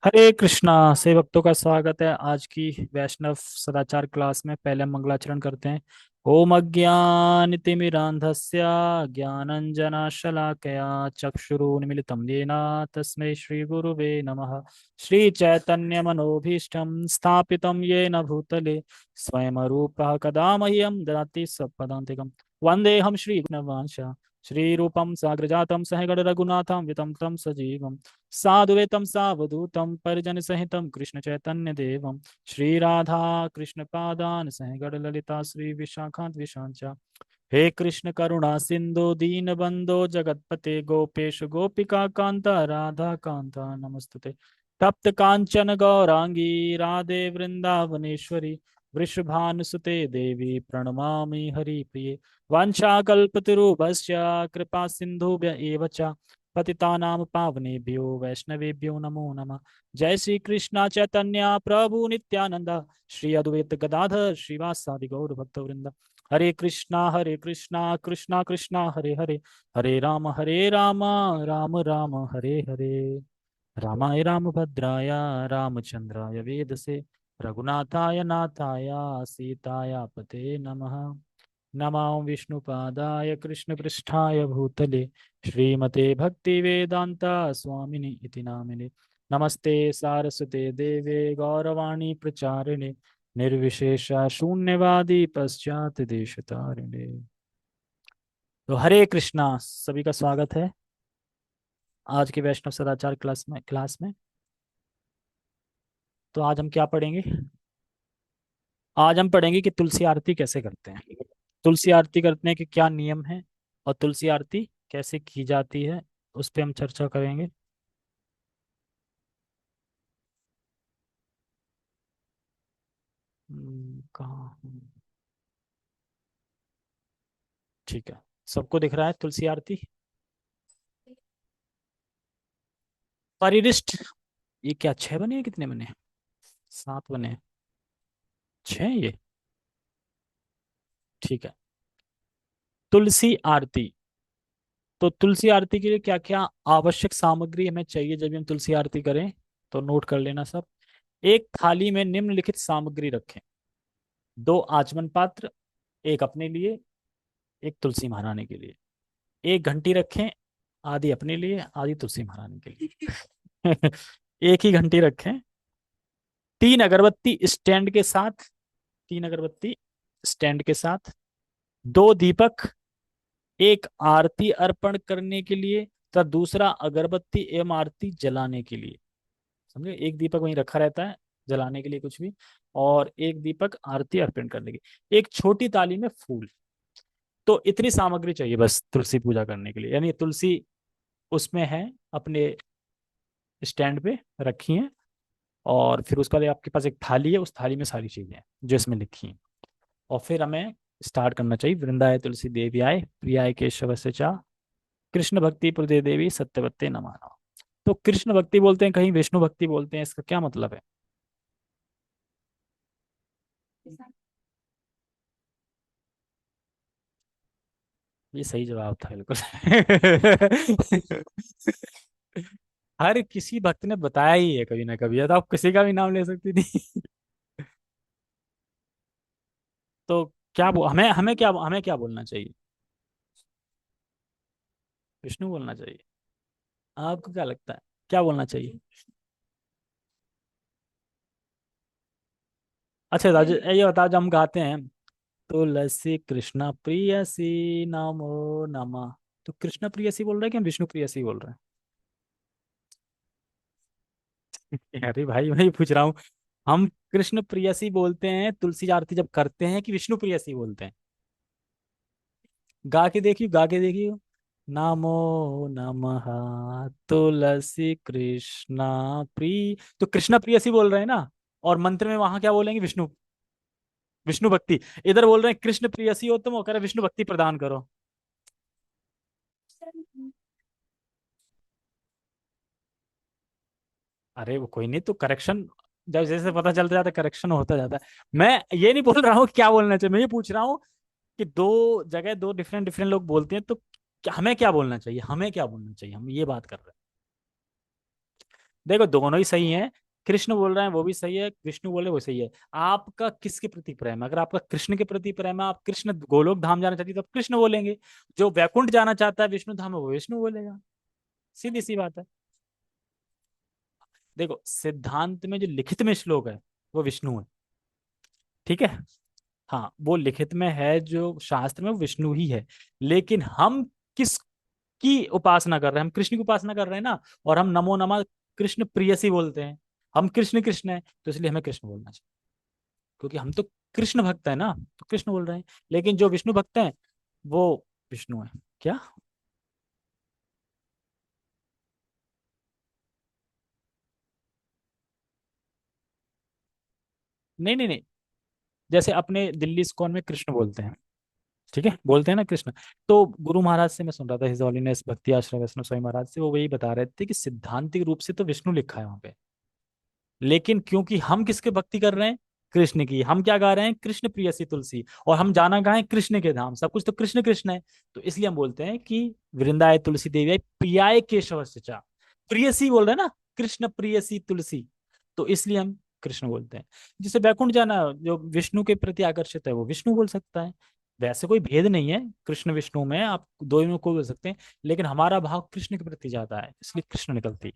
हरे कृष्णा। से भक्तों का स्वागत है आज की वैष्णव सदाचार क्लास में। पहले हम मंगलाचरण करते हैं। ओम अज्ञानतिमिरान्धस्य ज्ञानञ्जनशलाकया चक्षुरुन्मीलितं येन तस्मै श्रीगुरुवे नमः। श्रीचैतन्यमनोभीष्टं स्थापितं येन भूतले स्वयं रूपः कदा मह्यं ददाति स्वपदान्तिकं। वन्देऽहं श्रीगुणवांश श्रीरूपं साग्रजातं सहगण रघुनाथं वितं तं सजीवम् साधुवेतं सावधूतं परिजन सहितं कृष्ण चैतन्य देवं श्री राधा कृष्ण पादान सहगण ललिता श्री विशाखांत विशांचा। हे कृष्ण करुणा सिंधु दीन बंधो जगतपते गोपेश गोपिका कांता राधा कांता नमस्तुते। तप्त कांचन गौरांगी राधे वृंदावनेश्वरी वृषभानुसुते देवी प्रणमामि हरिप्रिये। वाञ्छाकल्पतरुभ्यश्च कृपा सिन्धुभ्य एव च पतितानां पावनेभ्यो वैष्णवेभ्यो नमो नमः। जय श्री कृष्ण चैतन्य प्रभु नित्यानंद श्री अद्वैत गदाधर श्रीवासादि गौर भक्तवृंद। हरे कृष्णा कृष्णा कृष्णा हरे हरे हरे राम राम राम हरे हरे। रामाय रामभद्राय रामचंद्राय वेदसे रघुनाथाय नाथाय सीताय पते नमः। नमो विष्णुपादाय कृष्णपृष्ठाय भूतले श्रीमते भक्तिवेदांता स्वामिनि इति नामिने। नमस्ते सारस्वते देवे गौरवाणी प्रचारिणे निर्विशेष शून्यवादी पश्चात देशतारिणे। तो हरे कृष्णा, सभी का स्वागत है आज के वैष्णव सदाचार क्लास में। तो आज हम क्या पढ़ेंगे? आज हम पढ़ेंगे कि तुलसी आरती कैसे करते हैं। तुलसी आरती करने के क्या नियम हैं और तुलसी आरती कैसे की जाती है, उस पे हम चर्चा करेंगे। कहाँ हूँ? ठीक है, सबको दिख रहा है तुलसी आरती। परिरिष्ट, ये क्या 6 बने हैं? कितने बने? 7 बने हैं। 6 ये। ठीक है। तुलसी आरती। तो तुलसी आरती के लिए क्या क्या आवश्यक सामग्री हमें चाहिए जब भी हम तुलसी आरती करें, तो नोट कर लेना सब। एक थाली में निम्नलिखित सामग्री रखें। 2 आचमन पात्र, एक अपने लिए एक तुलसी महारानी के लिए। एक घंटी रखें, आधी अपने लिए आधी तुलसी महारानी के लिए। एक ही घंटी रखें। 3 अगरबत्ती स्टैंड के साथ। 2 दीपक, एक आरती अर्पण करने के लिए तथा दूसरा अगरबत्ती एवं आरती जलाने के लिए। समझे, एक दीपक वहीं रखा रहता है जलाने के लिए कुछ भी, और एक दीपक आरती अर्पण करने की। एक छोटी थाली में फूल। तो इतनी सामग्री चाहिए बस तुलसी पूजा करने के लिए। यानी तुलसी उसमें है, अपने स्टैंड पे रखी है, और फिर उसके बाद आपके पास एक थाली है, उस थाली में सारी चीजें हैं जो इसमें लिखी हैं। और फिर हमें स्टार्ट करना चाहिए। वृंदाय तुलसी देवी आय प्रियाय केशव से चा कृष्ण भक्ति प्रदे देवी सत्यवत्ते नमः। तो कृष्ण भक्ति बोलते हैं, कहीं विष्णु भक्ति बोलते हैं, इसका क्या मतलब है? ये सही जवाब था बिल्कुल। हर किसी भक्त ने बताया ही है कभी ना कभी, या तो आप किसी का भी नाम ले सकती थी। तो हमें हमें क्या बोलना चाहिए? विष्णु बोलना चाहिए। आपको क्या लगता है, क्या बोलना चाहिए? अच्छा राज, ये बता, जब हम गाते हैं तुलसी कृष्ण प्रियसी नमो नमः, तो कृष्ण प्रियसी बोल रहे हैं कि हम विष्णु प्रियसी बोल रहे हैं? अरे भाई, मैं ही पूछ रहा हूँ। हम कृष्ण प्रियसी बोलते हैं तुलसी आरती जब करते हैं, कि विष्णु प्रियसी बोलते हैं? गा के देखियो, गा के देखियो। नमो नमः तुलसी कृष्णा प्रिय, तो कृष्ण प्रियसी बोल रहे हैं ना। और मंत्र में वहां क्या बोलेंगे? विष्णु, विष्णु भक्ति। इधर बोल रहे हैं कृष्ण प्रियसी हो तुम, वो कह रहे विष्णु भक्ति प्रदान करो। अरे वो कोई नहीं, तो करेक्शन जब जैसे पता चलता जाता है, करेक्शन होता जाता है। मैं ये नहीं बोल रहा हूँ क्या बोलना चाहिए, मैं ये पूछ रहा हूँ कि दो जगह दो डिफरेंट डिफरेंट लोग बोलते हैं, तो हमें क्या बोलना चाहिए, हमें क्या बोलना चाहिए, हम ये बात कर रहे हैं। देखो दोनों ही सही हैं। कृष्ण बोल रहे हैं वो भी सही है, विष्णु बोल रहे हैं वो सही है। आपका किसके प्रति प्रेम है? अगर आपका कृष्ण के प्रति प्रेम है, आप कृष्ण गोलोक धाम जाना चाहती है, तो आप कृष्ण बोलेंगे। जो वैकुंठ जाना चाहता है विष्णु धाम में, वो विष्णु बोलेगा। सीधी सी बात है। देखो सिद्धांत में जो लिखित में श्लोक है वो विष्णु है। ठीक है। हाँ वो लिखित में है जो शास्त्र में, वो विष्णु ही है। लेकिन हम किस की उपासना कर रहे हैं? हम कृष्ण की उपासना कर रहे हैं ना। और हम नमो नमः कृष्ण प्रियसी बोलते हैं। हम कृष्ण कृष्ण है, तो इसलिए हमें कृष्ण बोलना चाहिए। क्योंकि हम तो कृष्ण भक्त है ना, तो कृष्ण बोल रहे हैं। लेकिन जो विष्णु भक्त हैं वो विष्णु है। क्या? नहीं नहीं नहीं। जैसे अपने दिल्ली इस्कॉन में कृष्ण बोलते हैं। ठीक है, बोलते हैं ना कृष्ण। तो गुरु महाराज से मैं सुन रहा था, हिज हॉलीनेस भक्ति आश्रम वैष्णव स्वामी महाराज से, वो वही बता रहे थे कि सिद्धांतिक रूप से तो विष्णु लिखा है वहां पे। लेकिन क्योंकि हम किसके भक्ति कर रहे हैं? कृष्ण की। हम क्या गा रहे हैं? कृष्ण प्रियसी तुलसी। और हम जाना कहाँ है? कृष्ण के धाम। सब कुछ तो कृष्ण कृष्ण है। तो इसलिए हम बोलते हैं कि वृंदाए तुलसी देवी प्रियाय केशव चा। प्रियसी बोल रहे हैं ना, कृष्ण प्रियसी तुलसी। तो इसलिए हम कृष्ण बोलते हैं। जिसे वैकुंठ जाना, जो विष्णु के प्रति आकर्षित है, वो विष्णु बोल सकता है। वैसे कोई भेद नहीं है कृष्ण विष्णु में, आप दोनों को बोल सकते हैं। लेकिन हमारा भाव कृष्ण के प्रति जाता है, इसलिए कृष्ण निकलती है।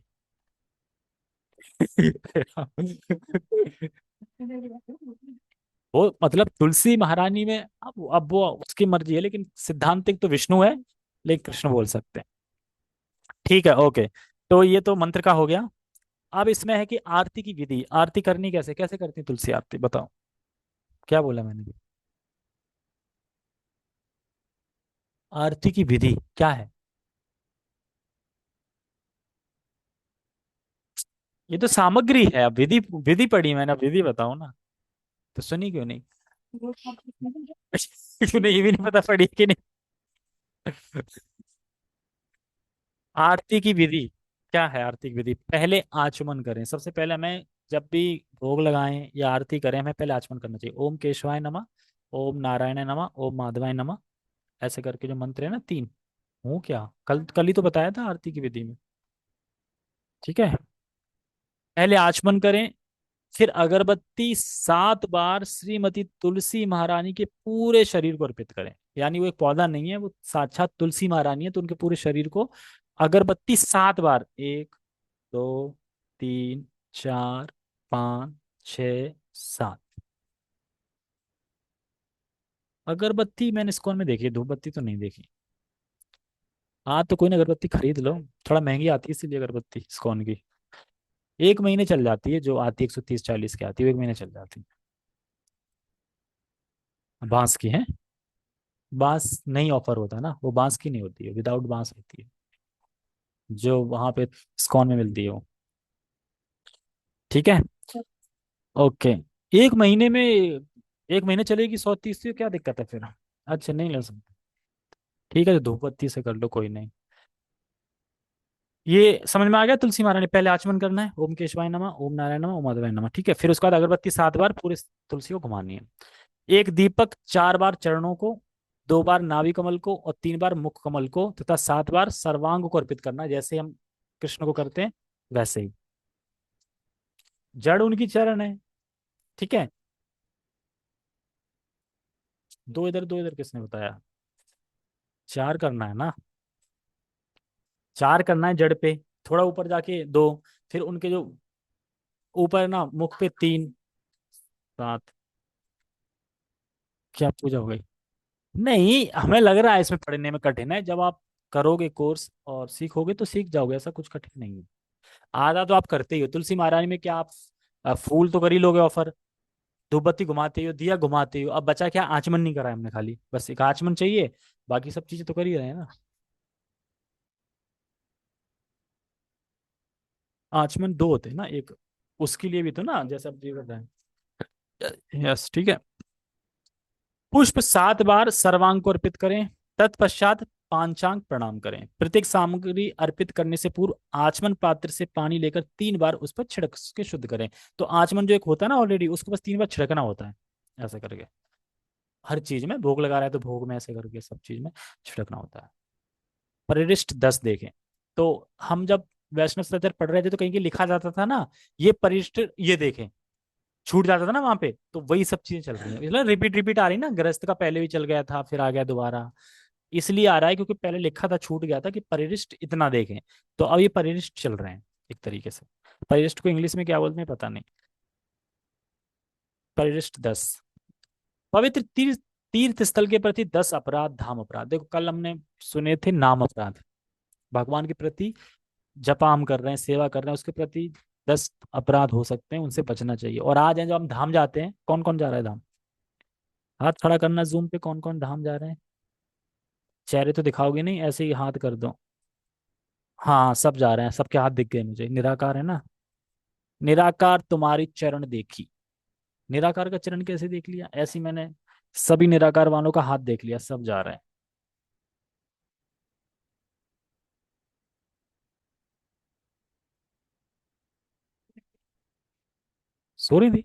वो मतलब तुलसी महारानी में, अब वो उसकी मर्जी है, लेकिन सिद्धांतिक तो विष्णु है। लेकिन कृष्ण बोल सकते हैं। ठीक है, ओके। तो ये तो मंत्र का हो गया। अब इसमें है कि आरती की विधि, आरती करनी कैसे, कैसे करती है तुलसी आरती, बताओ। क्या बोला मैंने? आरती की विधि क्या है? ये तो सामग्री है। अब विधि, विधि पढ़ी मैंने, अब विधि बताओ ना। तो सुनी क्यों नहीं? क्यों नहीं, ये भी नहीं पता पड़ी कि नहीं? आरती की विधि क्या है? आरती की विधि, पहले आचमन करें। सबसे पहले हमें जब भी भोग लगाएं या आरती करें, हमें पहले आचमन करना चाहिए। ओम केशवाय नमः, ओम नारायण नमः, ओम माधवाय नमः। ऐसे करके जो मंत्र है ना तीन, हूँ क्या, कल कल ही तो बताया था आरती की विधि में। ठीक है। पहले आचमन करें। फिर अगरबत्ती 7 बार श्रीमती तुलसी महारानी के पूरे शरीर को अर्पित करें। यानी वो एक पौधा नहीं है, वो साक्षात तुलसी महारानी है, तो उनके पूरे शरीर को अगरबत्ती 7 बार, 1, 2, 3, 4, 5, 6, 7। अगरबत्ती मैंने इस्कॉन में देखी है, धूपबत्ती तो नहीं देखी। हाँ तो कोई ना, अगरबत्ती खरीद लो। थोड़ा महंगी आती है इसीलिए अगरबत्ती इस्कॉन की। 1 महीने चल जाती है, जो आती है 130-140 की आती है, 1 महीने चल जाती है। बांस की है। बांस नहीं ऑफर होता ना, वो बांस की नहीं होती है, विदाउट बांस होती है, जो वहां पे इस्कॉन में मिलती है वो। ठीक है। ओके। 1 महीने में, 1 महीने चलेगी 130 से, क्या दिक्कत है फिर? अच्छा नहीं ले सकते। ठीक है, तो धूपबत्ती से कर लो, कोई नहीं। ये समझ में आ गया। तुलसी महारानी पहले आचमन करना है, ओम केशवाय नमः, ओम नारायण नमः, ओम माधवाय नमः। ठीक है। फिर उसके बाद अगरबत्ती 7 बार पूरे तुलसी को घुमानी है। एक दीपक 4 बार चरणों को, 2 बार नाभि कमल को, और 3 बार मुख कमल को, तथा 7 बार सर्वांग को अर्पित करना है, जैसे हम कृष्ण को करते हैं वैसे ही। जड़ उनकी चरण है। ठीक है। दो इधर किसने बताया? 4 करना है ना। 4 करना है जड़ पे, थोड़ा ऊपर जाके 2। फिर उनके जो ऊपर ना, मुख पे 3, 7। क्या पूजा हो गई? नहीं, हमें लग रहा है इसमें पढ़ने में कठिन है। जब आप करोगे कोर्स और सीखोगे तो सीख जाओगे, ऐसा कुछ कठिन नहीं है। आधा तो आप करते ही हो। तुलसी महारानी में क्या आप फूल तो कर ही लोगे ऑफर, धूपबत्ती घुमाते हो, दिया घुमाते हो, अब बचा क्या? आचमन नहीं करा है हमने, खाली बस एक आचमन चाहिए। बाकी सब चीजें तो कर ही रहे हैं ना। आचमन 2 होते हैं ना, एक उसके लिए भी तो ना, जैसे अब ये कर रहे हैं। यस, ठीक है। पुष्प 7 बार सर्वांग को अर्पित करें। तत्पश्चात पांचांग प्रणाम करें। प्रत्येक सामग्री अर्पित करने से पूर्व आचमन पात्र से पानी लेकर 3 बार उस पर छिड़क के शुद्ध करें। तो आचमन जो एक होता है ना ऑलरेडी, उसको बस 3 बार छिड़कना होता है, ऐसा करके। हर चीज में भोग लगा रहा है तो भोग में ऐसे करके सब चीज में छिड़कना होता है। परिशिष्ट 10 देखें। तो हम जब वैष्णव सत्यर पढ़ रहे थे तो कहीं की लिखा जाता था ना, ये परिशिष्ट ये देखें, छूट जाता था ना वहां पे, तो वही सब चीजें चल रही है, इसलिए रिपीट रिपीट आ रही ना, गृहस्थ का पहले भी चल गया था फिर आ गया दोबारा, इसलिए आ रहा है क्योंकि पहले लिखा था छूट गया था कि परिशिष्ट इतना देखें, तो अब ये परिशिष्ट चल रहे हैं एक तरीके से। परिशिष्ट को इंग्लिश में क्या बोलते हैं पता नहीं। परिशिष्ट 10, पवित्र तीर्थ तीर्थ स्थल के प्रति 10 अपराध, धाम अपराध। देखो कल हमने सुने थे नाम अपराध, भगवान के प्रति जपा हम कर रहे हैं, सेवा कर रहे हैं, उसके प्रति 10 अपराध हो सकते हैं, उनसे बचना चाहिए। और आज है जो हम धाम जाते हैं, कौन कौन जा रहा है धाम? हाथ खड़ा करना जूम पे, कौन कौन धाम जा रहे हैं? चेहरे तो दिखाओगे नहीं, ऐसे ही हाथ कर दो। हाँ सब जा रहे हैं, सबके हाथ दिख गए मुझे, निराकार है ना। निराकार तुम्हारी चरण देखी। निराकार का चरण कैसे देख लिया? ऐसे ही मैंने सभी निराकार वालों का हाथ देख लिया, सब जा रहे हैं। सो रही थी।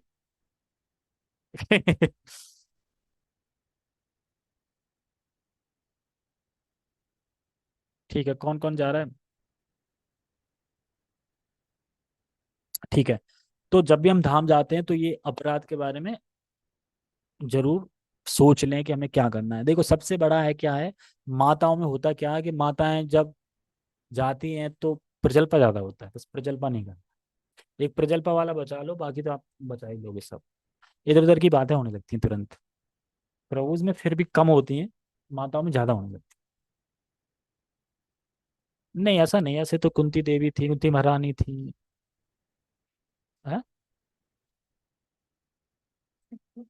ठीक है, कौन कौन जा रहा है? ठीक है, तो जब भी हम धाम जाते हैं तो ये अपराध के बारे में जरूर सोच लें कि हमें क्या करना है। देखो सबसे बड़ा है क्या है, माताओं में होता क्या है कि माताएं जब जाती हैं तो प्रजल्पा ज्यादा होता है, बस प्रजल्पा नहीं करना। एक प्रजल्पा वाला बचा लो, बाकी तो आप बचा ही लोगे सब। इधर उधर की बातें होने लगती हैं तुरंत। प्रभुज में फिर भी कम होती हैं, माताओं में ज्यादा होने लगती हैं। नहीं ऐसा नहीं, ऐसे तो कुंती देवी थी, कुंती महारानी थी। है?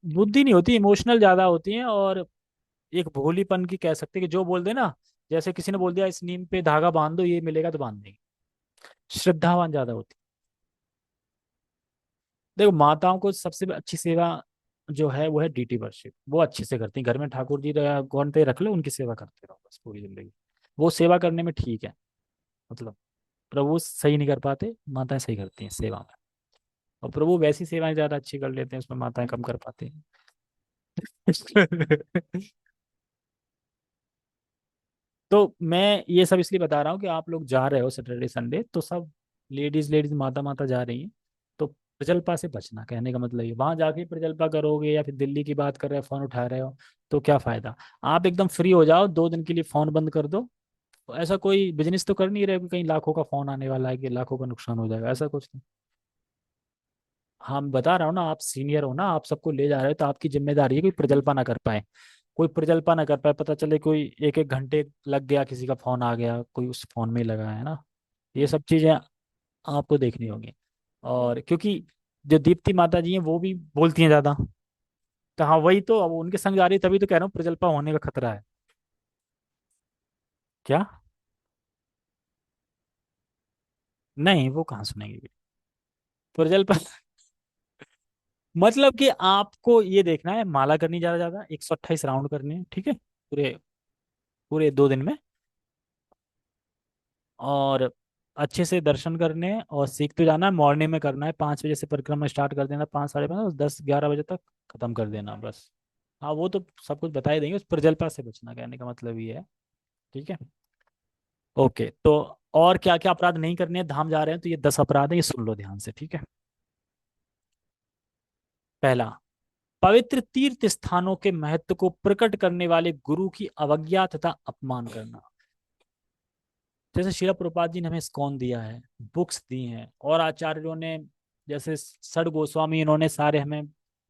बुद्धि नहीं होती, इमोशनल ज्यादा होती हैं, और एक भोलीपन की कह सकते हैं कि जो बोल दे ना, जैसे किसी ने बोल दिया इस नीम पे धागा बांध दो ये मिलेगा तो बांध देंगे। श्रद्धावान ज्यादा होती। देखो माताओं को सबसे अच्छी सेवा जो है वो है डीटी वर्शिप, वो अच्छे से करती हैं। घर में ठाकुर जी या गौन पे रख लो, उनकी सेवा करते रहो बस पूरी जिंदगी। वो सेवा करने में ठीक है, मतलब प्रभु सही नहीं कर पाते, माताएं सही करती हैं सेवा में। और प्रभु वैसी सेवाएं ज्यादा अच्छी कर लेते हैं, उसमें माताएं कम कर पाती हैं। तो मैं ये सब इसलिए बता रहा हूँ कि आप लोग जा रहे हो सैटरडे संडे, तो सब लेडीज लेडीज माता माता जा रही हैं, तो प्रजल्पा से बचना, कहने का मतलब ये, वहां जाके प्रजल्पा करोगे या फिर दिल्ली की बात कर रहे हो फोन उठा रहे हो तो क्या फायदा। आप एकदम फ्री हो जाओ, 2 दिन के लिए फोन बंद कर दो। ऐसा कोई बिजनेस तो कर नहीं रहे हो कि कहीं लाखों का फोन आने वाला है कि लाखों का नुकसान हो जाएगा, ऐसा कुछ नहीं। हाँ मैं बता रहा हूँ ना, आप सीनियर हो ना, आप सबको ले जा रहे हो, तो आपकी जिम्मेदारी है कोई प्रजल्पा ना कर पाए। कोई प्रजल्पा ना कर पाए, पता चले कोई एक एक घंटे लग गया, किसी का फोन आ गया, कोई उस फोन में ही लगा है ना। ये सब चीजें आपको देखनी होगी। और क्योंकि जो दीप्ति माता जी हैं वो भी बोलती हैं ज्यादा, तो हाँ वही तो, अब उनके संग जा रही है, तभी तो कह रहा हूँ प्रजल्पा होने का खतरा है। क्या? नहीं वो कहाँ सुनेंगे प्रजल्पा। मतलब कि आपको ये देखना है, माला करनी ज्यादा ज्यादा 128 राउंड करने हैं, ठीक है, पूरे पूरे 2 दिन में। और अच्छे से दर्शन करने हैं, और सीख तो जाना है, मॉर्निंग में करना है, 5 बजे से परिक्रमा स्टार्ट कर देना, 5 साढ़े 5 और 10 11 बजे तक खत्म कर देना बस। हाँ वो तो सब कुछ बता ही देंगे, उस प्रजल्पा से बचना, कहने का मतलब ये है। ठीक है। ओके तो और क्या क्या अपराध नहीं करने हैं, धाम जा रहे हैं तो ये 10 अपराध है, ये सुन लो ध्यान से, ठीक है। पहला, पवित्र तीर्थ स्थानों के महत्व को प्रकट करने वाले गुरु की अवज्ञा तथा अपमान करना। जैसे शिला प्रभुपाद जी ने हमें इस्कॉन दिया है, बुक्स दी हैं, और आचार्यों ने, जैसे सड़ गोस्वामी, इन्होंने सारे हमें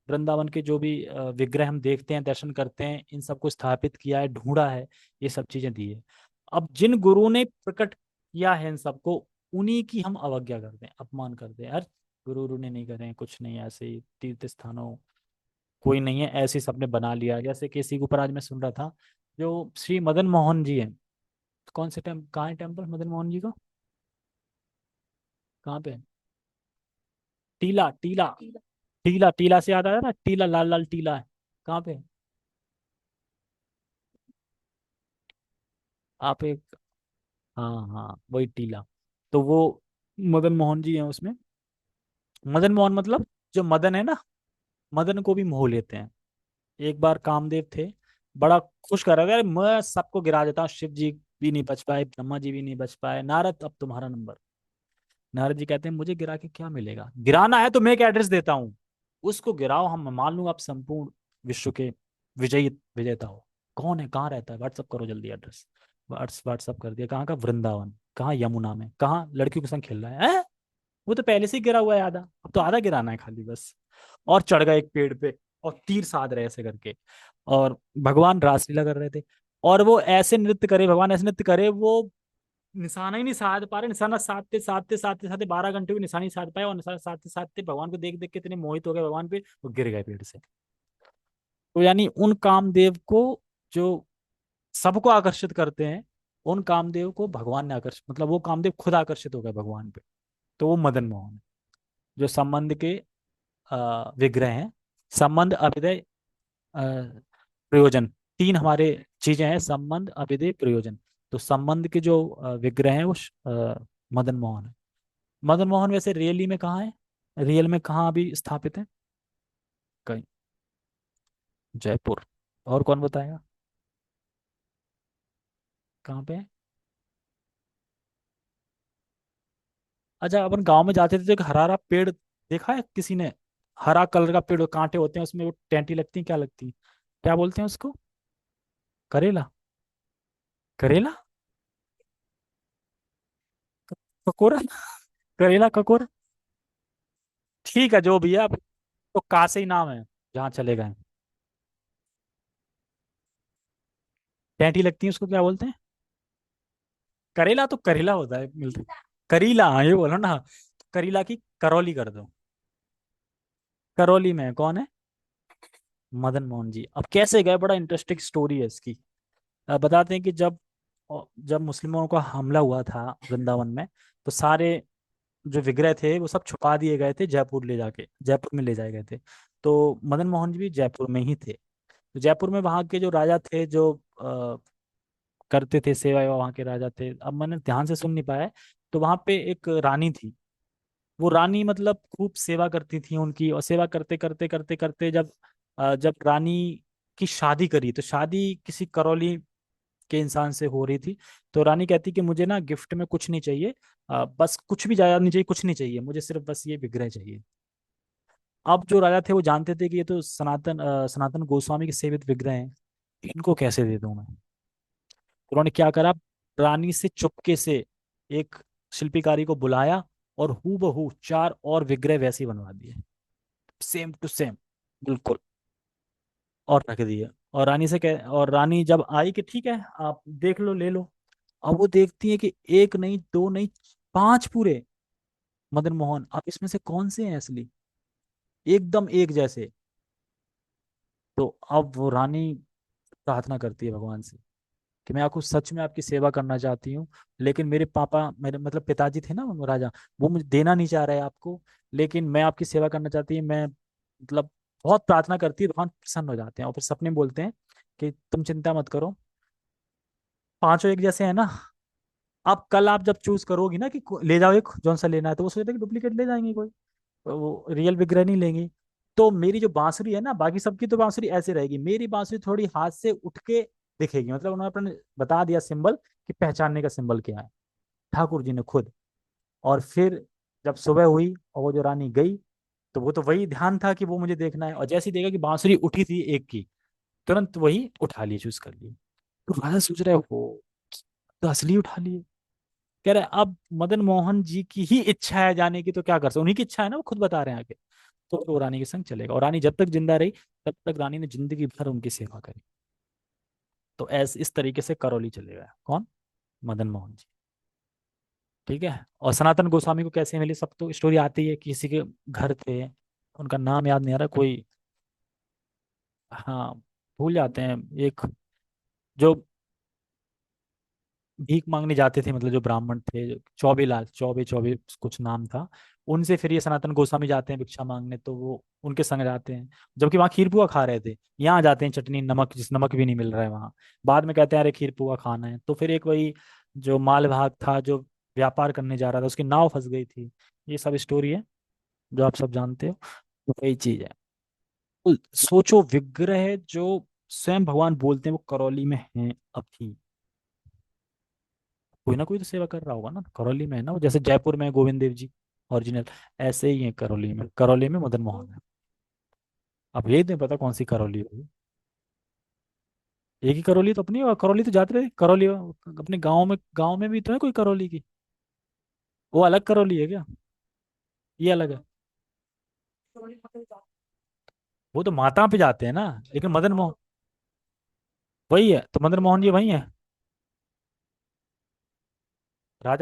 वृंदावन के जो भी विग्रह हम देखते हैं दर्शन करते हैं, इन सबको स्थापित किया है, ढूंढा है, ये सब चीजें दी है। अब जिन गुरु ने प्रकट किया है इन सबको, उन्हीं की हम अवज्ञा करते हैं, अपमान करते हैं। यार गुरु उरु ने नहीं करे हैं, कुछ नहीं, ऐसे ही तीर्थ स्थानों कोई नहीं है, ऐसे ही सबने बना लिया। जैसे कि इसी के ऊपर आज मैं सुन रहा था, जो श्री मदन मोहन जी हैं, कौन से कहाँ है टेम्पल मदन मोहन जी का? कहाँ पे है? टीला टीला। टीला टीला से याद आया ना, टीला लाल लाल टीला है। कहाँ पे है? आप एक, हाँ हाँ वही टीला। तो वो मदन मोहन जी हैं उसमें। मदन मोहन मतलब जो मदन है ना, मदन को भी मोह लेते हैं। एक बार कामदेव थे, बड़ा खुश कर रहे थे, "अरे मैं सबको गिरा देता हूँ, शिव जी भी नहीं बच पाए, ब्रह्मा जी भी नहीं बच पाए, नारद अब तुम्हारा नंबर।" नारद जी कहते हैं मुझे गिरा के क्या मिलेगा, गिराना है तो मैं एक एड्रेस देता हूँ, उसको गिराओ, हम मान लूंगा आप संपूर्ण विश्व के विजयी विजेता हो। कौन है, कहाँ रहता है, व्हाट्सअप करो जल्दी एड्रेस। व्हाट्सअप कर दिया, कहाँ का, वृंदावन, कहाँ यमुना में, कहाँ लड़कियों के संग खेल रहा है? वो तो पहले से ही गिरा हुआ है आधा, अब तो आधा गिराना है खाली बस। और चढ़ गए एक पेड़ पे, और तीर साध रहे ऐसे करके, और भगवान रासलीला कर रहे थे। और वो ऐसे नृत्य करे, भगवान ऐसे नृत्य करे, वो निशाना ही नहीं साध पा रहे, निशाना साधते साधते साधते साधते 12 घंटे भी निशाना नहीं साध पाए, और निशाना साधते साधते भगवान को देख देख के इतने मोहित हो गए भगवान पे, वो गिर गए पेड़ से। तो यानी उन कामदेव को, जो सबको आकर्षित करते हैं, उन कामदेव को भगवान ने आकर्षित, मतलब वो कामदेव खुद आकर्षित हो गए भगवान पे। तो वो मदन मोहन है, जो संबंध के विग्रह हैं। संबंध, अभिदय, प्रयोजन, तीन हमारे चीजें हैं, संबंध, अभिदय, प्रयोजन। तो संबंध के जो विग्रह हैं वो मदन मोहन है। मदन मोहन वैसे रियली में कहाँ है, रियल में कहाँ अभी स्थापित है? कहीं, जयपुर। और कौन बताएगा कहाँ पे है? अच्छा, अपन गांव में जाते थे तो एक हरा हरा पेड़ देखा है किसी ने? हरा कलर का पेड़, कांटे होते हैं उसमें, वो टेंटी लगती है, क्या लगती है, क्या बोलते हैं उसको? करेला? करेला? ककोरा? करेला, ककोरा? ठीक है जो भी है, अब तो का से ही नाम है जहाँ चले गए। टेंटी लगती है उसको क्या बोलते हैं? करेला तो करेला होता है मिलता है। करीला, हाँ ये बोलो ना। करीला की करौली कर दो। करौली में कौन है? मदन मोहन जी। अब कैसे गए, बड़ा इंटरेस्टिंग स्टोरी है इसकी। बताते हैं कि जब मुस्लिमों का हमला हुआ था वृंदावन में, तो सारे जो विग्रह थे वो सब छुपा दिए गए थे, जयपुर ले जाके, जयपुर में ले जाए गए थे। तो मदन मोहन जी भी जयपुर में ही थे। तो जयपुर में वहाँ के जो राजा थे, जो करते थे सेवा, वहाँ के राजा थे, अब मैंने ध्यान से सुन नहीं पाया है। तो वहाँ पे एक रानी थी। वो रानी मतलब खूब सेवा करती थी उनकी, और सेवा करते करते करते करते जब रानी की शादी करी, तो शादी किसी करौली के इंसान से हो रही थी। तो रानी कहती कि मुझे ना गिफ्ट में कुछ नहीं चाहिए, बस कुछ भी ज्यादा नहीं चाहिए, कुछ नहीं चाहिए मुझे, सिर्फ बस ये विग्रह चाहिए। अब जो राजा थे वो जानते थे कि ये तो सनातन गोस्वामी के सेवित विग्रह हैं, इनको कैसे दे दूं मैं। तो उन्होंने क्या करा, रानी से चुपके से एक शिल्पीकारी को बुलाया, और हूबहू चार और विग्रह वैसे ही बनवा दिए, सेम टू सेम, बिल्कुल, और रख दिए। और रानी जब आई कि ठीक है आप देख लो, ले लो। अब वो देखती है कि एक नहीं, दो नहीं, पांच पूरे मदन मोहन, अब इसमें से कौन से हैं असली, एकदम एक जैसे। तो अब वो रानी प्रार्थना करती है भगवान से कि मैं आपको सच में आपकी सेवा करना चाहती हूँ, लेकिन मेरे पापा, मेरे मतलब पिताजी थे ना वो राजा, वो मुझे देना नहीं चाह रहे हैं आपको, लेकिन मैं आपकी सेवा करना चाहती हूँ, मैं मतलब बहुत प्रार्थना करती है, भगवान प्रसन्न हो जाते हैं, और फिर सपने में बोलते हैं कि तुम चिंता मत करो, पांचों एक जैसे है ना। अब कल आप जब चूज करोगी ना कि ले जाओ एक, जौन सा लेना है, तो वो सोचते हैं कि डुप्लीकेट ले जाएंगे कोई, वो रियल विग्रह नहीं लेंगे। तो मेरी जो बांसुरी है ना, बाकी सबकी तो बांसुरी ऐसे रहेगी, मेरी बांसुरी थोड़ी हाथ से उठ के दिखेगी, मतलब उन्होंने अपने बता दिया सिंबल, कि पहचानने का सिंबल क्या है, ठाकुर जी ने खुद। और फिर जब सुबह हुई और वो जो रानी गई, तो वो तो वही ध्यान था कि वो मुझे देखना है, और जैसे ही देखा कि बांसुरी उठी थी एक की, तुरंत वही उठा लिए, चूज कर लिए। तो राजा सोच रहे हो, तो असली उठा लिए। कह रहे अब मदन मोहन जी की ही इच्छा है जाने की, तो क्या कर सकते, उन्हीं की इच्छा है ना, वो खुद बता रहे हैं आगे। तो वो रानी के संग चलेगा, और रानी जब तक जिंदा रही, तब तक रानी ने जिंदगी भर उनकी सेवा करी। तो ऐस इस तरीके से करौली चले गया कौन, मदन मोहन जी। ठीक है। और सनातन गोस्वामी को कैसे मिली, सब तो स्टोरी आती है, किसी के घर थे, उनका नाम याद नहीं आ रहा कोई, हाँ भूल जाते हैं, एक जो भीख मांगने जाते थे, मतलब जो ब्राह्मण थे, जो चौबे लाल, चौबे चौबे कुछ नाम था, उनसे फिर ये सनातन गोस्वामी जाते हैं भिक्षा मांगने, तो वो उनके संग जाते हैं, जबकि वहाँ खीर पुआ खा रहे थे, यहाँ जाते हैं चटनी नमक, जिस नमक भी नहीं मिल रहा है वहाँ। बाद में कहते हैं अरे खीर पुआ खाना है, तो फिर एक वही जो माल भाग था, जो व्यापार करने जा रहा था, उसकी नाव फंस गई थी। ये सब स्टोरी है जो आप सब जानते हो, तो वही चीज है। तो सोचो, विग्रह जो स्वयं भगवान बोलते हैं वो करौली में है अभी। कोई ना कोई तो सेवा कर रहा होगा ना। करौली में है ना वो, जैसे जयपुर में है गोविंद देव जी ओरिजिनल, ऐसे ही है करौली में। करौली में मदन मोहन है। अब यही नहीं पता कौन सी करौली है। एक ही करौली तो अपनी है, और करौली तो जाते रहे करौली अपने गांव में भी तो है कोई करौली की। वो अलग करौली है क्या? ये अलग है। वो तो माता पे जाते हैं ना। लेकिन मदन मोहन वही है, तो मदन मोहन जी वही है।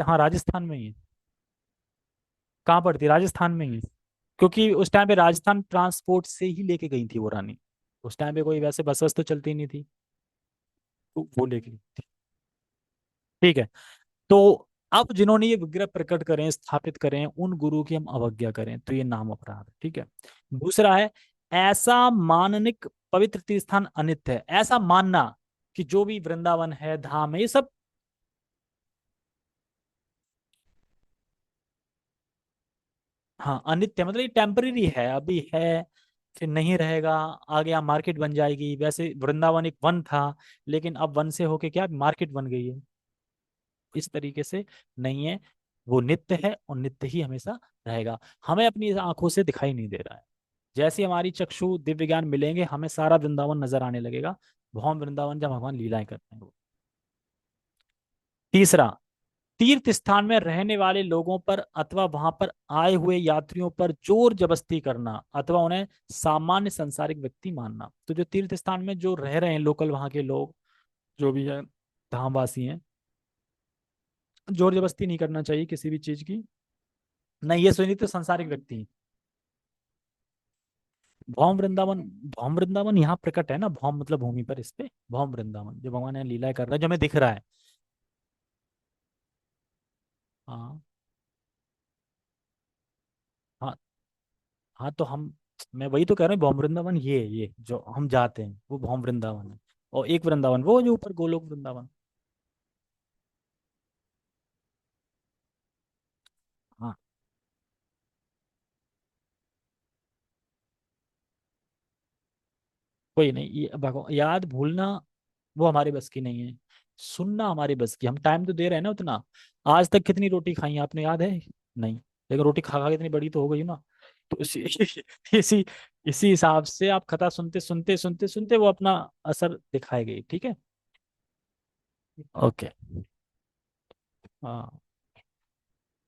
हाँ राजस्थान में ही है। कहाँ पड़ती है? राजस्थान में ही है। क्योंकि उस टाइम पे राजस्थान ट्रांसपोर्ट से ही लेके गई थी वो रानी। उस टाइम पे कोई वैसे बस वस तो चलती नहीं थी, तो वो लेके गई थी। ठीक है। तो अब जिन्होंने ये विग्रह प्रकट करें, स्थापित करें, उन गुरु की हम अवज्ञा करें तो ये नाम अपराध है। ठीक है। दूसरा है, ऐसा माननिक पवित्र तीर्थ स्थान अनित्य है। ऐसा मानना कि जो भी वृंदावन है, धाम है, ये सब। हाँ अनित्य मतलब ये टेम्पररी है, अभी है, फिर नहीं रहेगा। आगे यहाँ मार्केट बन जाएगी। वैसे वृंदावन एक वन था, लेकिन अब वन से होके क्या मार्केट बन गई है। इस तरीके से नहीं है। वो नित्य है और नित्य ही हमेशा रहेगा। हमें अपनी आंखों से दिखाई नहीं दे रहा है। जैसे हमारी चक्षु दिव्य ज्ञान मिलेंगे, हमें सारा वृंदावन नजर आने लगेगा। भौम वृंदावन जब भगवान लीलाएं करते हैं वो। तीसरा, तीर्थ स्थान में रहने वाले लोगों पर अथवा वहां पर आए हुए यात्रियों पर जोर जबरदस्ती करना अथवा उन्हें सामान्य संसारिक व्यक्ति मानना। तो जो तीर्थ स्थान में जो रह रहे हैं लोकल, वहां के लोग जो भी है, धामवासी हैं, जोर जबरदस्ती नहीं करना चाहिए किसी भी चीज की। नहीं ये सुनिए, तो संसारिक व्यक्ति हैं। भौम वृंदावन, भौम वृंदावन यहाँ प्रकट है ना, भौम मतलब भूमि पर, इस पे भौम वृंदावन जो भगवान ने लीला कर रहा है, जो हमें दिख रहा है। हाँ हाँ हाँ। तो हम, मैं वही तो कह रहा हूँ, भौम वृंदावन ये जो हम जाते हैं वो भौम वृंदावन है। और एक वृंदावन वो जो ऊपर गोलोक वृंदावन। हाँ कोई नहीं, ये भगवान याद भूलना वो हमारे बस की नहीं है। सुनना हमारे बस की, हम टाइम तो दे रहे हैं ना उतना। आज तक कितनी रोटी खाई है आपने, याद है? नहीं। लेकिन रोटी खा खा के इतनी बड़ी तो हो गई ना। तो इसी इसी इसी हिसाब से आप कथा सुनते सुनते सुनते सुनते वो अपना असर दिखाएगी। ठीक है। ओके। हाँ।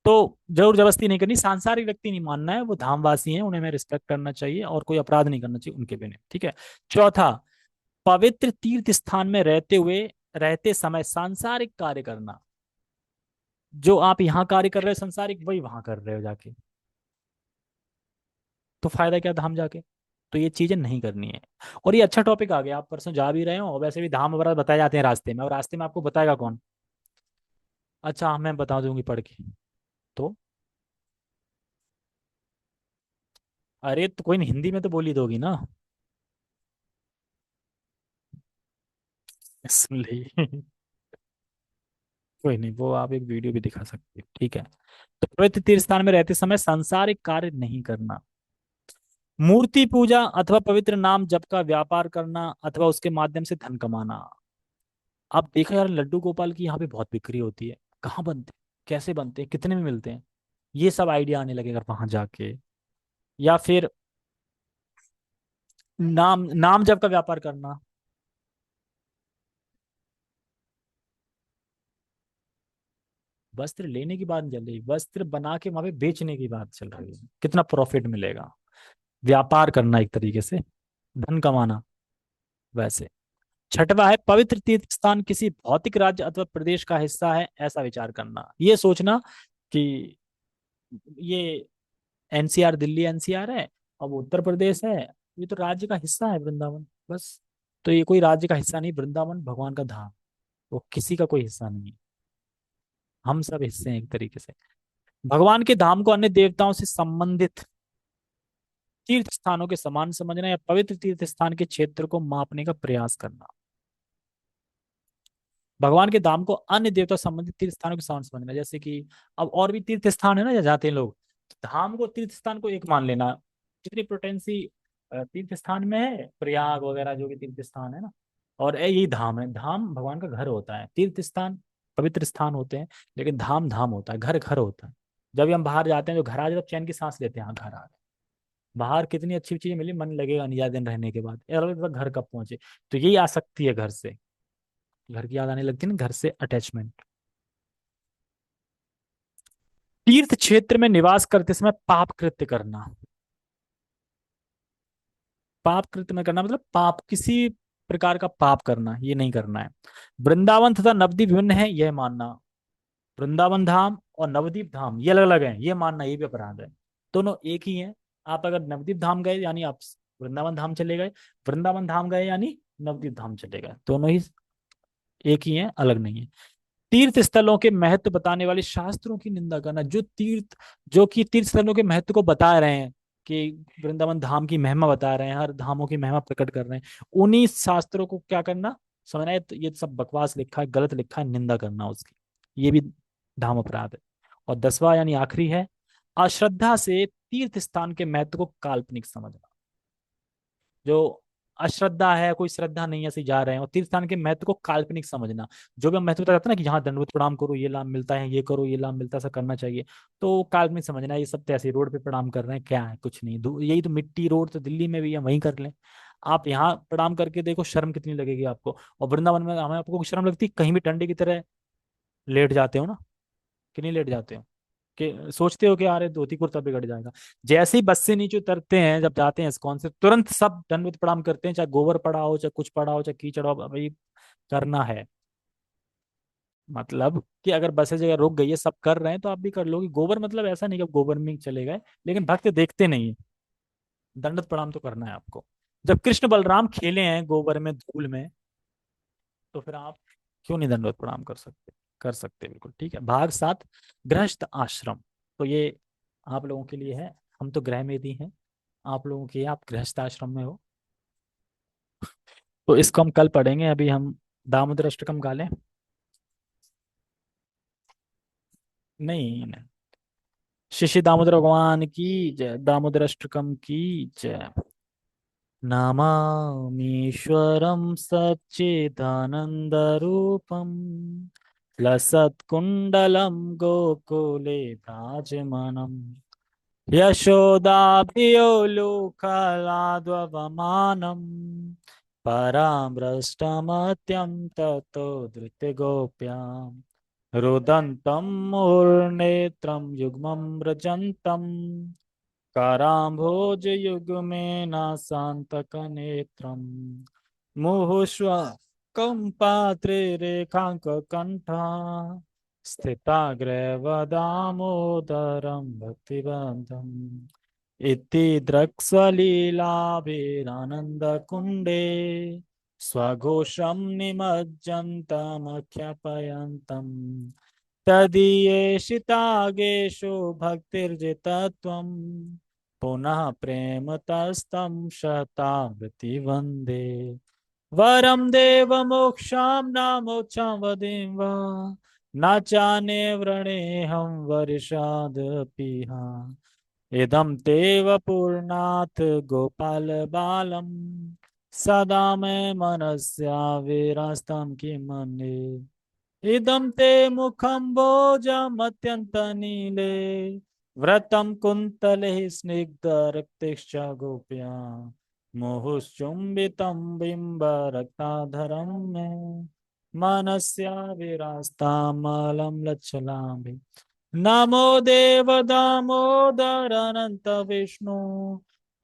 तो जरूर जबरदस्ती नहीं करनी, सांसारिक व्यक्ति नहीं मानना है, वो धामवासी हैं, उन्हें हमें रिस्पेक्ट करना चाहिए और कोई अपराध नहीं करना चाहिए उनके बिना। ठीक है। चौथा, पवित्र तीर्थ स्थान में रहते समय सांसारिक कार्य करना। जो आप यहाँ कार्य कर रहे हो संसारिक, वही वहां कर रहे हो जाके, तो फायदा क्या धाम जाके? तो ये चीजें नहीं करनी है। और ये अच्छा टॉपिक आ गया, आप परसों जा भी रहे हो, और वैसे भी धाम वगैरह बताए जाते हैं रास्ते में, और रास्ते में आपको बताएगा कौन? अच्छा हाँ, मैं बता दूंगी पढ़ के। तो अरे तो कोई नहीं, हिंदी में तो बोल ही दोगी ना। सुन ली कोई नहीं, वो आप एक वीडियो भी दिखा सकते हो। ठीक है। तो पवित्र तीर्थ स्थान में रहते समय सांसारिक कार्य नहीं करना। मूर्ति पूजा अथवा पवित्र नाम जप का व्यापार करना अथवा उसके माध्यम से धन कमाना। आप देखो यार, लड्डू गोपाल की यहाँ पे बहुत बिक्री होती है। कहाँ बनते हैं, कैसे बनते हैं, कितने में मिलते हैं, ये सब आइडिया आने लगेगा वहां जाके। या फिर नाम नाम जप का व्यापार करना। वस्त्र लेने की बात नहीं चल रही, वस्त्र बना के वहां पे बेचने की बात चल रही है, कितना प्रॉफिट मिलेगा। व्यापार करना एक तरीके से, धन कमाना वैसे। छठवा है, पवित्र तीर्थ स्थान किसी भौतिक राज्य अथवा प्रदेश का हिस्सा है ऐसा विचार करना। ये सोचना कि ये एनसीआर, दिल्ली एनसीआर है, और वो उत्तर प्रदेश है, ये तो राज्य का हिस्सा है वृंदावन, बस। तो ये कोई राज्य का हिस्सा नहीं, वृंदावन भगवान का धाम, वो किसी का कोई हिस्सा नहीं है। हम सब हिस्से हैं एक तरीके से। भगवान के धाम को अन्य देवताओं से संबंधित तीर्थ स्थानों के समान समझना, या पवित्र तीर्थ स्थान के क्षेत्र को मापने का प्रयास करना। भगवान के धाम को अन्य देवता संबंधित तीर्थ स्थानों के समान समझना, जैसे कि अब और भी तीर्थ स्थान है ना जहाँ जाते हैं लोग, तो धाम को, तीर्थ स्थान को एक मान लेना। जितनी पोटेंसी तीर्थ स्थान में है, प्रयाग वगैरह जो भी तीर्थ स्थान है ना, और यही धाम है। धाम भगवान का घर होता है, तीर्थ स्थान पवित्र स्थान होते हैं, लेकिन धाम धाम होता है, घर घर होता है। जब भी हम बाहर जाते हैं तो घर आ जाए, तब चैन की सांस लेते हैं, हाँ घर आ गए। बाहर कितनी अच्छी चीजें मिली, मन लगेगा नहीं ज्यादा दिन रहने के बाद, यार लगता है घर कब पहुंचे। तो यही आसक्ति है घर से, घर की याद आने लगती है ना, घर से अटैचमेंट। तीर्थ क्षेत्र में निवास करते समय पाप कृत्य करना। पाप कृत्य में करना मतलब पाप, किसी प्रकार का पाप करना, ये नहीं करना है। वृंदावन तथा नवद्वीप विभिन्न है, यह मानना। वृंदावन धाम और नवद्वीप धाम ये अलग अलग है, ये मानना, ये भी अपराध है। दोनों एक ही है। आप अगर नवद्वीप धाम गए यानी आप वृंदावन धाम चले गए, वृंदावन धाम गए यानी नवद्वीप धाम चले गए, दोनों ही एक ही है, अलग नहीं है। तीर्थ स्थलों के महत्व बताने वाले शास्त्रों की निंदा करना। जो कि तीर्थ स्थलों के महत्व को बता रहे हैं, कि वृंदावन धाम की महिमा बता रहे हैं, हर धामों की महिमा प्रकट कर रहे हैं, उन्हीं शास्त्रों को क्या करना, समझना है तो ये सब बकवास लिखा है, गलत लिखा है, निंदा करना उसकी, ये भी धाम अपराध है। और 10वां यानी आखिरी है, अश्रद्धा से तीर्थ स्थान के महत्व को काल्पनिक समझना। जो अश्रद्धा है, कोई श्रद्धा नहीं है, ऐसे ही जा रहे हैं, और तीर्थ स्थान के महत्व को काल्पनिक समझना। जो भी हम महत्व बताते हैं ना, कि यहाँ दंडवत प्रणाम करो ये लाभ मिलता है, ये करो ये लाभ मिलता है, ऐसा करना चाहिए, तो काल्पनिक समझना। ये सब तो ऐसे रोड पे प्रणाम कर रहे हैं, क्या है, कुछ नहीं, यही तो मिट्टी रोड तो दिल्ली में भी है, वहीं कर लें। आप यहाँ प्रणाम करके देखो, शर्म कितनी लगेगी आपको। और वृंदावन में हमें, आपको शर्म लगती है, कहीं भी डंडे की तरह लेट जाते हो ना, कि नहीं लेट जाते हो, कि सोचते हो कि यार ये धोती कुर्ता बिगड़ जाएगा। जैसे ही बस से नीचे उतरते हैं, जब जाते हैं इस्कॉन से, तुरंत सब दंडवत प्रणाम करते हैं, चाहे गोबर पड़ा हो, चाहे कुछ पड़ा हो, चाहे कीचड़ हो, भाई करना है। मतलब कि अगर बस जगह रुक गई है, सब कर रहे हैं, तो आप भी कर लो। कि गोबर मतलब ऐसा नहीं कि आप गोबर में ही चले गए, लेकिन भक्त देखते नहीं है, दंडवत प्रणाम तो करना है आपको। जब कृष्ण बलराम खेले हैं गोबर में, धूल में, तो फिर आप क्यों नहीं दंडवत प्रणाम कर सकते, कर सकते बिल्कुल। ठीक है, भाग 7, गृहस्थ आश्रम। तो ये आप लोगों के लिए है, हम तो गृह में भी हैं, आप लोगों के, आप गृहस्थ आश्रम में हो। तो इसको हम कल पढ़ेंगे, अभी हम दामोदर अष्टकम गा लें। नहीं नहीं, शिशि दामोदर भगवान की जय, दामोदर अष्टकम की जय। नमामीश्वरं सच्चिदानन्दरूपम् लसत्कुण्डलं गोकुले विराजमानम् यशोदाभियोलुकलाद्वमानम् परामृष्टमत्यं ततो धृतगोप्याम् रुदन्तं मुहुर्नेत्रं युग्मं व्रजन्तम् कराम्भोजयुग्मेन शान्तकनेत्रम् मुहुष्वकं पात्रे रेखाङ्ककण्ठा स्थिताग्रवदामोदरं भक्तिबन्धम् इति द्रक्ष्वलीलाभिरानन्दकुण्डे स्वघोषं निमज्जन्तमख्यापयन्तम् तदीयेषितागेषु भक्तिर्जितत्वं पुनः प्रेमतस्तं शतावृत्ति वन्दे वरं देवमोक्षां न मोक्षं वदेम वा न चान्ये व्रणेऽहं वर्षादपिहा इदं तेव पूर्णात् गोपाल बालम् सदा मे मनस्या विरस्तं किमन्ये इदं ते मुखं भोजमत्यन्तनीले व्रतं कुन्तले स्निग्धरक्तश्च गोप्या मुहुश्चुम्बितं बिम्बरक्ताधरं मे मनस्या विरास्तामलं लच्छलामि नमो देव दामोदर अनंत विष्णु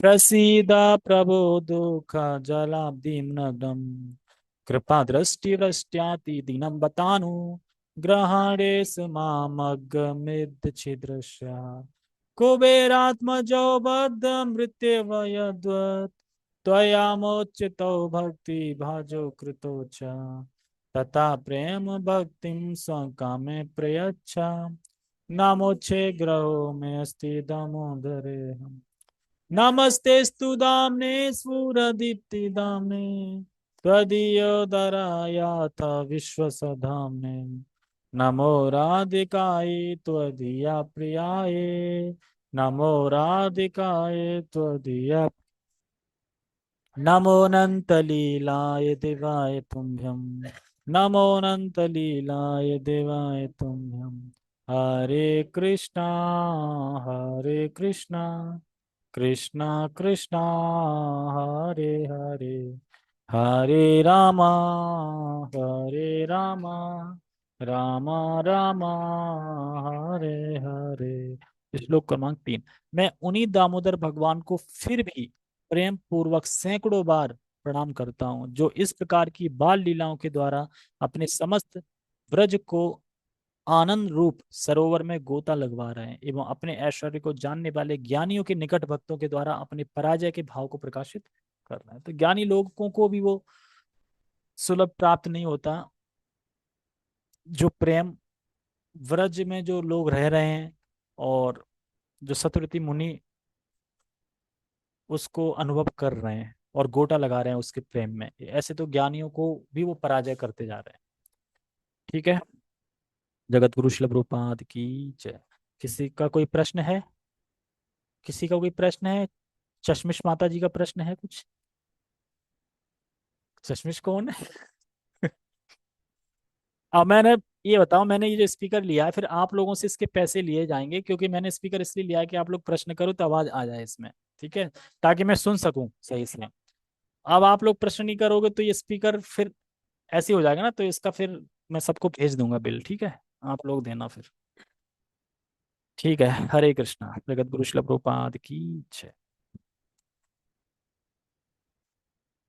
प्रसीद प्रभो दुःख जलाब्धिं नग्नम् कृपा दृष्टि वृष्ट्याति दीनं बतानु ग्रहणे मामग्गमिद् छिद्रस्य कुबेरात्मजो बद्ध मृत्युवयद्वत् त्वया मोचितो भक्ति भाजो कृतो च तथा प्रेम भक्तिं स्वकामे प्रयच्छ नमोच्छे ग्रहो में अस्ति दामोदरे हम नमस्ते स्तु दाम्ने स्फुरदीप्ति दाम्ने त्वदीयोदरायाथ विश्वसधाम्ने नमो राधिकायै त्वदीया प्रियायै नमो राधिकायै त्वदीया नमो अनंतलीलाय दिवाय तुभ्यं नमो अनंत लीलाय देवाय तुम्हं। हरे कृष्णा कृष्णा कृष्णा हरे हरे, हरे रामा रामा रामा हरे हरे। श्लोक क्रमांक 3। मैं उन्हीं दामोदर भगवान को फिर भी प्रेम पूर्वक सैकड़ों बार प्रणाम करता हूँ, जो इस प्रकार की बाल लीलाओं के द्वारा अपने समस्त ब्रज को आनंद रूप सरोवर में गोता लगवा रहे हैं, एवं अपने ऐश्वर्य को जानने वाले ज्ञानियों के निकट भक्तों के द्वारा अपने पराजय के भाव को प्रकाशित कर रहे हैं। तो ज्ञानी लोगों को भी वो सुलभ प्राप्त नहीं होता जो प्रेम व्रज में जो लोग रह रहे हैं, और जो सतृति मुनि उसको अनुभव कर रहे हैं और गोटा लगा रहे हैं उसके प्रेम में, ऐसे तो ज्ञानियों को भी वो पराजय करते जा रहे हैं। ठीक है। जगत गुरु शिल प्रभुपाद की जय। किसी का कोई प्रश्न है? किसी का कोई प्रश्न है? चश्मिश माता जी का प्रश्न है कुछ? चश्मिश कौन है? अब मैंने, ये बताओ, मैंने ये जो स्पीकर लिया है, फिर आप लोगों से इसके पैसे लिए जाएंगे, क्योंकि मैंने स्पीकर इसलिए लिया है कि आप लोग प्रश्न करो तो आवाज आ जाए इसमें। ठीक है, ताकि मैं सुन सकूं सही से। अब आप लोग प्रश्न नहीं करोगे तो ये स्पीकर फिर ऐसे ही हो जाएगा ना, तो इसका फिर मैं सबको भेज दूंगा बिल। ठीक है, आप लोग देना फिर। ठीक है, हरे कृष्णा। जगत गुरु शिल प्रभुपाद की जय।